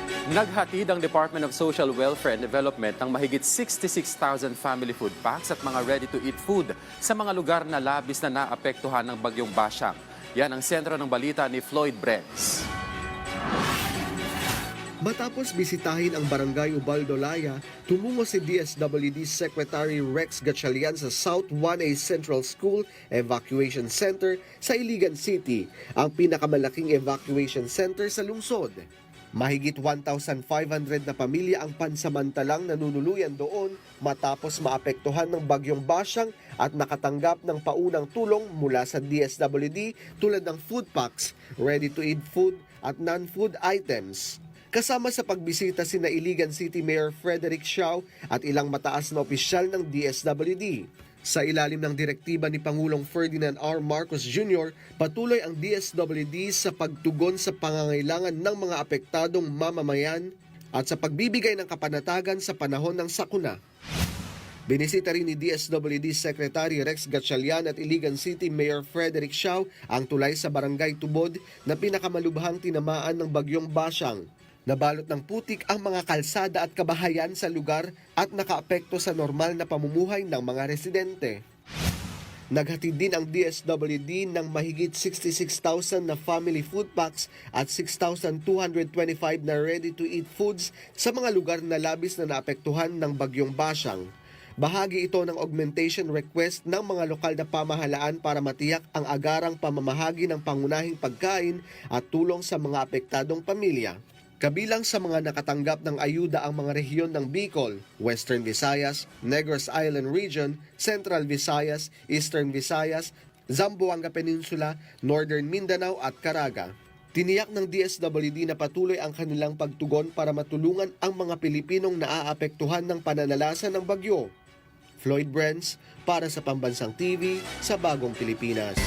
Naghatid ang Department of Social Welfare and Development ng mahigit 66,000 family food packs at mga ready-to-eat food sa mga lugar na labis na naapektuhan ng bagyong Basyang. Yan ang sentro ng balita ni Floyd Brenz. Matapos bisitahin ang barangay Ubaldolaya, tumungo si DSWD Secretary Rex Gatchalian sa South 1A Central School Evacuation Center sa Iligan City, ang pinakamalaking evacuation center sa lungsod. Mahigit 1,500 na pamilya ang pansamantalang nanunuluyan doon matapos maapektuhan ng bagyong Basyang at nakatanggap ng paunang tulong mula sa DSWD tulad ng food packs, ready-to-eat food at non-food items. Kasama sa pagbisita sina Iligan City Mayor Frederick Siao at ilang mataas na opisyal ng DSWD. Sa ilalim ng direktiba ni Pangulong Ferdinand R. Marcos Jr., patuloy ang DSWD sa pagtugon sa pangangailangan ng mga apektadong mamamayan at sa pagbibigay ng kapanatagan sa panahon ng sakuna. Binisita rin ni DSWD Secretary Rex Gatchalian at Iligan City Mayor Frederick Siao ang tulay sa Barangay Tubod na pinakamalubhang tinamaan ng bagyong Basyang. Nabalot ng putik ang mga kalsada at kabahayan sa lugar at nakaapekto sa normal na pamumuhay ng mga residente. Naghatid din ang DSWD ng mahigit 66,000 na family food packs at 6,225 na ready-to-eat foods sa mga lugar na labis na naapektuhan ng bagyong Basyang. Bahagi ito ng augmentation request ng mga lokal na pamahalaan para matiyak ang agarang pamamahagi ng pangunahing pagkain at tulong sa mga apektadong pamilya. Kabilang sa mga nakatanggap ng ayuda ang mga rehiyon ng Bicol, Western Visayas, Negros Island Region, Central Visayas, Eastern Visayas, Zamboanga Peninsula, Northern Mindanao at Caraga. Tiniyak ng DSWD na patuloy ang kanilang pagtugon para matulungan ang mga Pilipinong naaapektuhan ng pananalasa ng bagyo. Floyd Brenz para sa Pambansang TV sa Bagong Pilipinas.